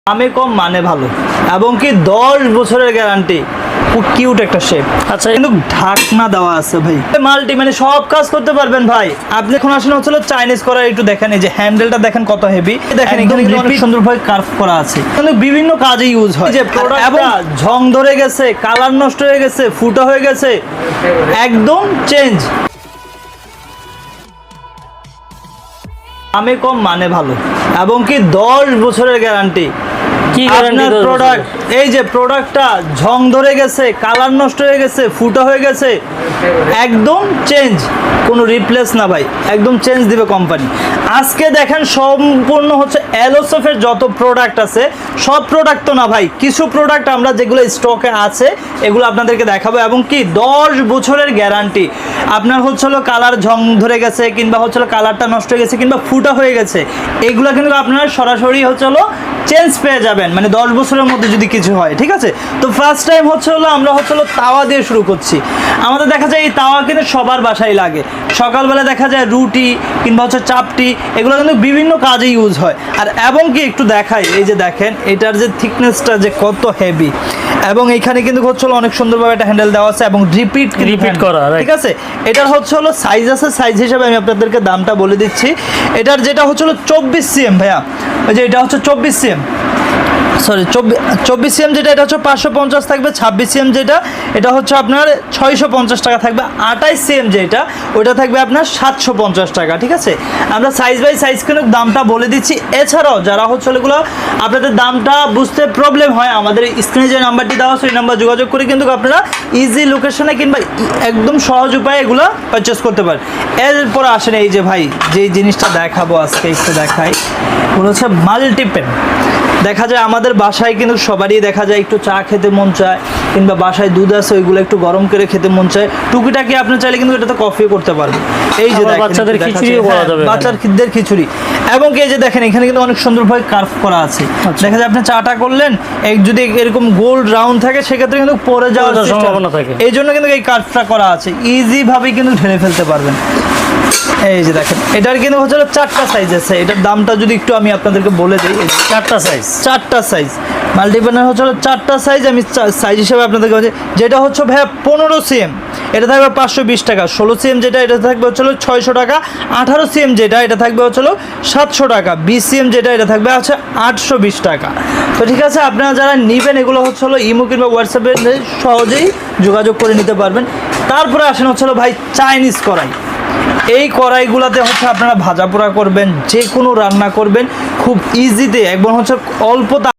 দামে কম মানে ভালো এবং কি 10 বছরের গ্যারান্টি। খুব কিউট একটা শেপ। আচ্ছা, কিন্তু ঢাকনা দেওয়া আছে ভাই, মাল্টি মানে সব কাজ করতে পারবেন ভাই। আপনি এখন আসলে হচ্ছিল চাইনিজ করা, একটু দেখেন এই যে হ্যান্ডেলটা দেখেন কত হেভি, দেখেন এখানে কিন্তু অনেক সুন্দরভাবে কার্ভ করা আছে, কিন্তু বিভিন্ন কাজে ইউজ হয়। যে প্রোডাক্ট এবং ঝং ধরে গেছে, কালার নষ্ট হয়ে গেছে, ফুটা হয়ে গেছে, একদম চেঞ্জ। দামে কম মানে ভালো এবং কি 10 বছরের গ্যারান্টি। কি গ্যারান্টি? প্রোডাক্ট এই যে প্রোডাক্টটা ঝং ধরে গেছে, কালার নষ্ট হয়ে গেছে, ফুটা হয়ে গেছে, একদম চেঞ্জ, কোনো রিপ্লেস না ভাই, একদম চেঞ্জ দিবে কোম্পানি। আজকে দেখেন সম্পূর্ণ হচ্ছে এলোসফের যত প্রোডাক্ট আছে, সব প্রোডাক্ট তো না ভাই, কিছু প্রোডাক্ট আমরা যেগুলো স্টকে আছে এগুলো আপনাদেরকে দেখাবো এবং কি 10 বছরের গ্যারান্টি। আপনার হচ্ছে হলো কালার ঝং ধরে গেছে, কিংবা হচ্ছে হলো কালারটা নষ্ট হয়ে গেছে, কিংবা ফুটা হয়ে গেছে, এগুলো কিন্তু আপনার সরাসরি হচ্ছে হলো চেঞ্জ পেয়ে যাবেন, মানে 10 বছরের মধ্যে যদি কিছু হয়, ঠিক আছে। তো ফার্স্ট টাইম হচ্ছে হলো আমরা হচ্ছে হলো তাওয়া দিয়ে শুরু করছি। আমাদের দেখা যায় এই তাওয়া কিন্তু সবার বাসায় লাগে, সকালবেলা দেখা যায় রুটি কিংবা হচ্ছে চাপটি, এগুলো কিন্তু বিভিন্ন কাজে ইউজ হয়। আর এবং কি একটু দেখাই, এই যে দেখেন এটার যে থিকনেসটা যে কত হেভি, এবং এইখানে কিন্তু হচ্ছে হলো অনেক সুন্দরভাবে একটা হ্যান্ডেল দেওয়া আছে এবং রিপিট করা, ঠিক আছে। এটার হচ্ছে হলো সাইজ আছে, সাইজ হিসেবে আমি আপনাদেরকে দামটা বলে দিচ্ছি। এটার যেটা হচ্ছে হলো 24 সিএম ভাইয়া, ওই যে এটা হচ্ছে 24 সিএম, সরি 24 সিএম যেটা, এটা হচ্ছে 550 থাকবে। 26 সিএম যেটা, এটা হচ্ছে আপনার 650 টাকা থাকবে। 28 সিএম যেটা, ওইটা থাকবে আপনার 750 টাকা, ঠিক আছে। আমরা সাইজ বাই সাইজ কিন্তু দামটা বলে দিচ্ছি। এছাড়াও যারা হচ্ছে এগুলো আপনাদের দামটা বুঝতে প্রবলেম হয়, আমাদের স্ক্রিনে যে নাম্বারটি দেওয়া আছে ওই নাম্বার যোগাযোগ করে কিন্তু আপনারা ইজি লোকেশনে কিংবা একদম সহজ উপায়ে এগুলো পারচেস করতে পারেন। এরপর আসেন এই যে ভাই, যেই জিনিসটা দেখাবো আজকে, একটু দেখাই, ওগুলো হচ্ছে মাল্টিপেন। দেখা যায় আমাদের বাসায় কিন্তু সবারই দেখা যায় একটু চা খেতে মন চায়, কিংবা বাসায় দুধ আছে ওইগুলো একটু গরম করে খেতে মন চায়, টুকিটাকি আপনি চাইলে কিন্তু এটাতে কফিও করতে পারবেন। এই যে বাচ্চাদের খিচুড়িও করা যাবে, বাচ্চাদের খিচুড়ি। এবং এই যে দেখেন এখানে কিন্তু অনেক সুন্দরভাবে কার্ভ করা আছে। দেখা যায় আপনি চাটা করলেন, যদি এরকম গোল রাউন্ড থাকে সেক্ষেত্রে কিন্তু পড়ে যাওয়ার সম্ভাবনা থাকে, এই জন্য কিন্তু এই কার্ভটা করা আছে, ইজি ভাবে কিন্তু ঢেলে ফেলতে পারবেন। এই যে দেখেন এটার কিন্তু হচ্ছে 4টা সাইজ আছে। এটার দামটা যদি একটু আমি আপনাদেরকে বলে দিই, 4টা সাইজ মাল্টিপ্যানের হচ্ছে 4টা সাইজ। আমি সাইজ হিসেবে আপনাদেরকে বলছি, যেটা হচ্ছে ভাইয়া 15 সিএম, এটা থাকবে 520 টাকা। 16 সিএম যেটা, এটা থাকবে হচ্ছে 600 টাকা। 18 সিএম যেটা, এটা থাকবে হচ্ছে 700 টাকা। 20 সিএম যেটা, এটা থাকবে হচ্ছে 820 টাকা। তো ঠিক আছে, আপনারা যারা নেবেন এগুলো হচ্ছে ইমো কিংবা হোয়াটসঅ্যাপে সহজেই যোগাযোগ করে নিতে পারবেন। তারপরে আসেন হচ্ছে ভাই চাইনিজ কড়াই। এই কড়াইগুলোতে হচ্ছে আপনারা ভাজা পোড়া করবেন, যে কোনো রান্না করবেন খুব ইজিতে, একবার হচ্ছে অল্প